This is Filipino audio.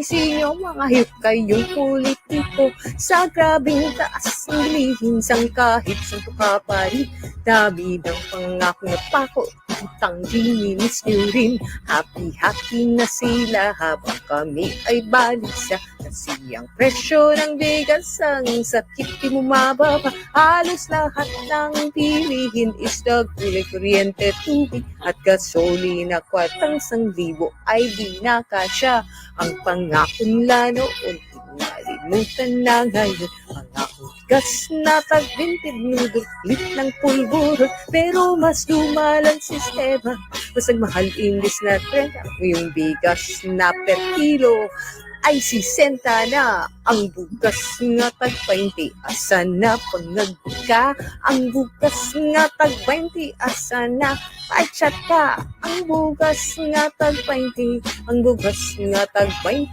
sinyo, mga hayop kayong politiko. Sa grabing taas ng bilihin, sang kahit sang tukaparin. Dami ng pangako na pako, utang dininis nyo rin. Happy-happy na sila habang kami ay balisa. Kasi ang presyo ng bigas ang sakit di mo mababa. Halos lahat ng bilihin is kulay kuryente, tubig at gasolina. 4,000 ay di na kasya. Ang pangako nila noon, inalimutan na ngayon. Pangako gas na tag-20 noodle, lit ng pulburo. Pero mas lumalang sistema, mas nagmahal imbis na 30. Yung bigas na per kilo ay 60 na. Ang bugas nga tag-20, asa na pangagka? Ang bugas nga tag-20, asa na? Pachat ka. Ang bugas nga tag-20, ang bugas nga tag-20.